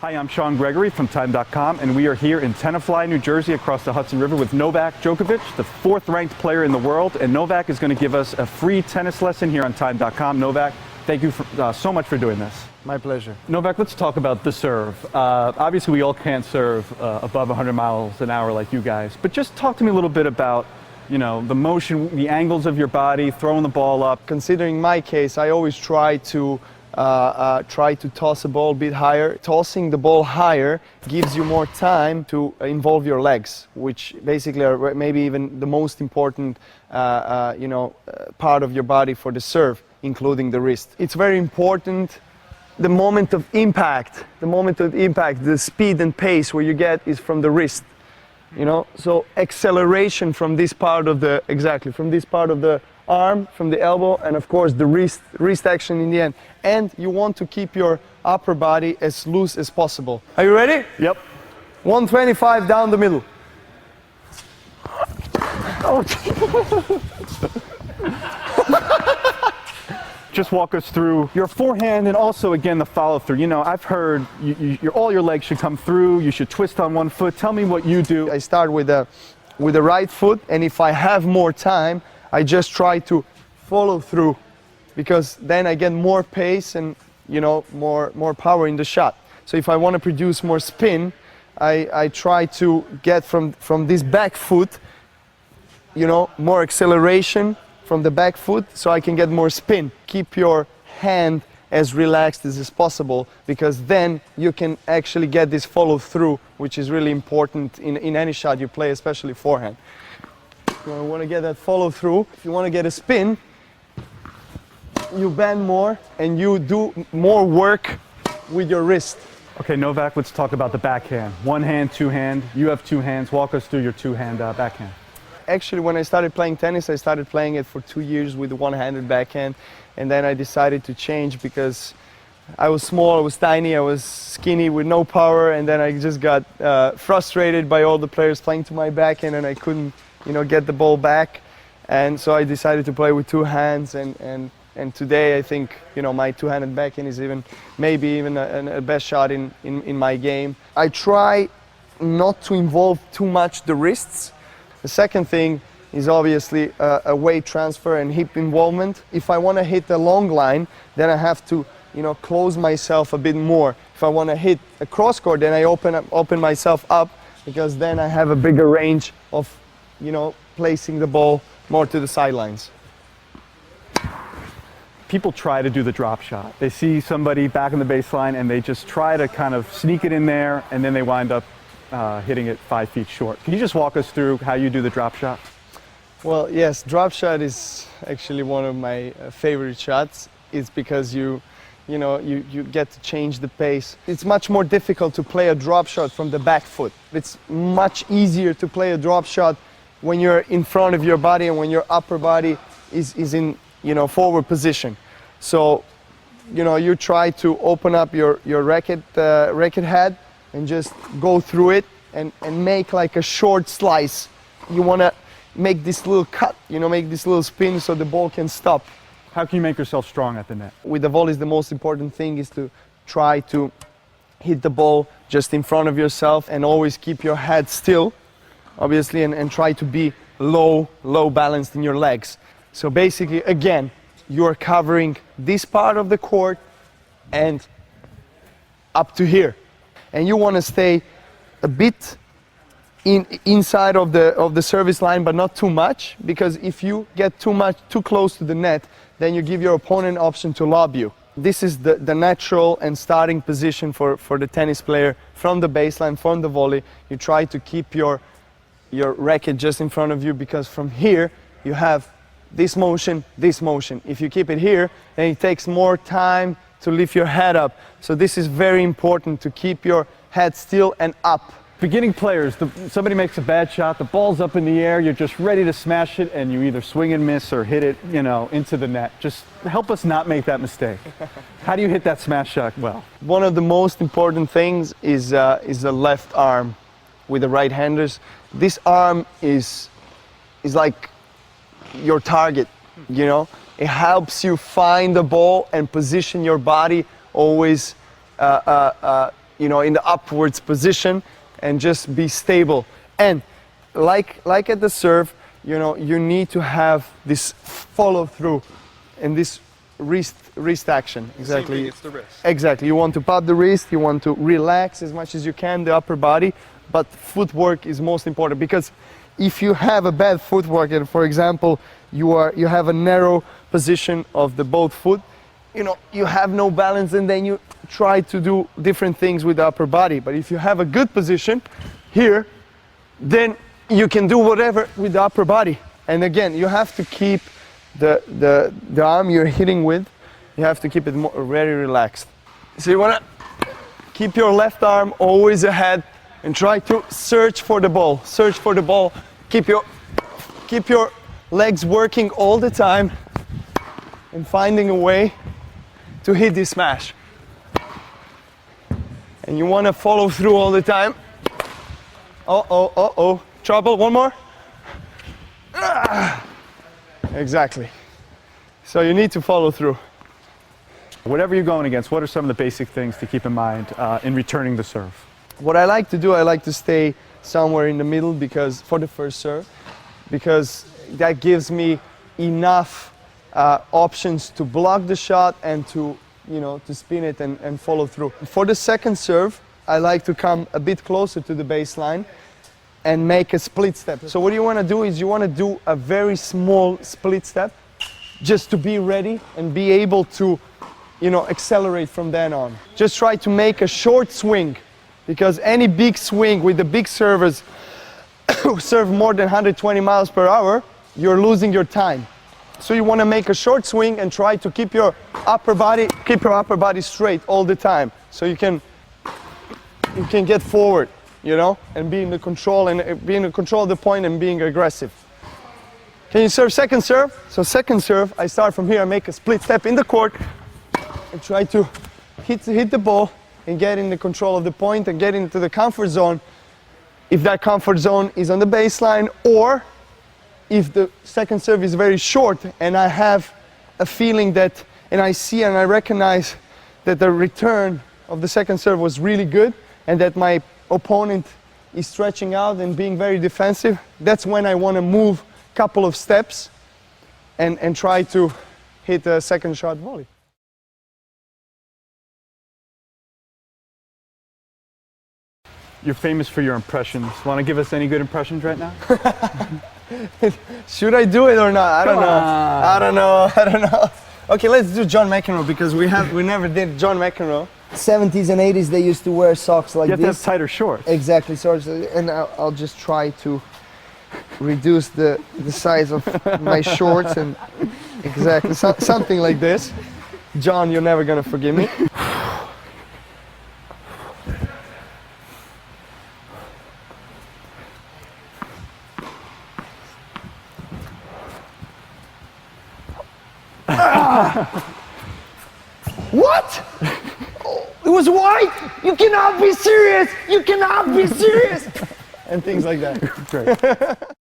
Hi, I'm Sean Gregory from Time.com, and we are here in Tenafly, New Jersey, across the Hudson River with Novak Djokovic, the 4th-ranked player in the world. And Novak is going to give us a free tennis lesson here on Time.com. Novak, thank you so much for doing this. My pleasure. Novak, let's talk about the serve. Obviously, we all can't serve above 100 miles an hour like you guys, but just talk to me a little bit about, you know, the motion, the angles of your body, throwing the ball up. Considering my case, I always try to toss a ball a bit higher. Tossing the ball higher gives you more time to involve your legs, which basically are maybe even the most important part of your body for the serve, including the wrist. It's very important. The moment of impact, the speed and pace where you get is from the wrist. You know, so acceleration from this part of the, from this part of the arm, from the elbow, and of course the wrist action in the end. And you want to keep your upper body as loose as possible. Are you ready? Yep. 125 down the middle. Oh. Just walk us through your forehand and also, again, the follow-through. You know, I've heard all your legs should come through, you should twist on one foot. Tell me what you do. I start with the right foot, and if I have more time, I just try to follow through, because then I get more pace and, you know, more power in the shot. So if I want to produce more spin, I try to get from this back foot, you know, more acceleration from the back foot, so I can get more spin. Keep your hand as relaxed as possible, because then you can actually get this follow through, which is really important in any shot you play, especially forehand. You want to get that follow through. If you want to get a spin, you bend more and you do more work with your wrist. Okay, Novak, let's talk about the backhand. One hand, two hand. You have two hands. Walk us through your two-hand backhand. Actually, when I started playing tennis, I started playing it for 2 years with a one-handed backhand, and then I decided to change because I was small, I was tiny, I was skinny with no power, and then I just got frustrated by all the players playing to my backhand, and I couldn't, you know, get the ball back. And so I decided to play with two hands, and today I think, you know, my two-handed backhand is maybe even a best shot in my game. I try not to involve too much the wrists. The second thing is obviously a weight transfer and hip involvement. If I want to hit a long line, then I have to, you know, close myself a bit more. If I want to hit a cross court, then I open myself up, because then I have a bigger range of, you know, placing the ball more to the sidelines. People try to do the drop shot. They see somebody back in the baseline and they just try to kind of sneak it in there, and then they wind up hitting it 5 feet short. Can you just walk us through how you do the drop shot? Well, yes, drop shot is actually one of my favorite shots. It's because you get to change the pace. It's much more difficult to play a drop shot from the back foot. It's much easier to play a drop shot when you're in front of your body and when your upper body is in, you know, forward position. So, you know, you try to open up your racket head and just go through it and make like a short slice. You want to make this little cut, you know, make this little spin so the ball can stop. How can you make yourself strong at the net? With the volleys, the most important thing is to try to hit the ball just in front of yourself and always keep your head still, obviously, and try to be low balanced in your legs. So basically, again, you're covering this part of the court and up to here. And you want to stay a bit inside of the service line, but not too much, because if you get too close to the net, then you give your opponent an option to lob you. This is the natural and starting position for the tennis player from the baseline, from the volley. You try to keep your racket just in front of you, because from here you have this motion, this motion. If you keep it here, then it takes more time to lift your head up. So this is very important, to keep your head still and up. Beginning players, somebody makes a bad shot, the ball's up in the air, you're just ready to smash it, and you either swing and miss or hit it, you know, into the net. Just help us not make that mistake. How do you hit that smash shot well? One of the most important things is the left arm with the right-handers. This arm is like your target, you know. It helps you find the ball and position your body always you know, in the upwards position and just be stable. And like at the serve, you know, you need to have this follow through and this wrist action. Exactly. It's the wrist. Exactly. You want to pop the wrist, you want to relax as much as you can the upper body, but footwork is most important, because if you have a bad footwork and, for example, you have a narrow position of the both foot, you know, you have no balance, and then you try to do different things with the upper body. But if you have a good position here, then you can do whatever with the upper body. And again, you have to keep the arm you're hitting with, you have to keep it very relaxed. So you want to keep your left arm always ahead and try to search for the ball. Search for the ball. Keep your legs working all the time and finding a way to hit this smash. And you want to follow through all the time. Uh-oh. Trouble. One more. Exactly. So you need to follow through. Whatever you're going against, what are some of the basic things to keep in mind in returning the serve? What I like to do, I like to stay somewhere in the middle, because for the first serve, because that gives me enough options to block the shot and to, you know, to spin it and follow through. For the second serve, I like to come a bit closer to the baseline and make a split step. So what you want to do is you want to do a very small split step, just to be ready and be able to, you know, accelerate from then on. Just try to make a short swing, because any big swing with the big servers who serve more than 120 miles per hour, you're losing your time. So you want to make a short swing and try to keep your upper body straight all the time, so you can get forward, you know, and be in the control of the point and being aggressive. Can you serve second serve? So second serve, I start from here, I make a split step in the court and try to hit the ball and get in the control of the point and get into the comfort zone, if that comfort zone is on the baseline, or if the second serve is very short and I have a feeling that, and I see and I recognize that the return of the second serve was really good and that my opponent is stretching out and being very defensive, that's when I want to move a couple of steps and try to hit a second shot volley. You're famous for your impressions. Want to give us any good impressions right now? Should I do it or not? I don't know. Okay, let's do John McEnroe, because we never did John McEnroe. 70s and 80s, they used to wear socks like this. You have to have tighter shorts. Exactly, and I'll just try to reduce the size of my shorts, and exactly something like this. John, you're never gonna forgive me. What? Oh, it was white? You cannot be serious! You cannot be serious! And things like that. Great.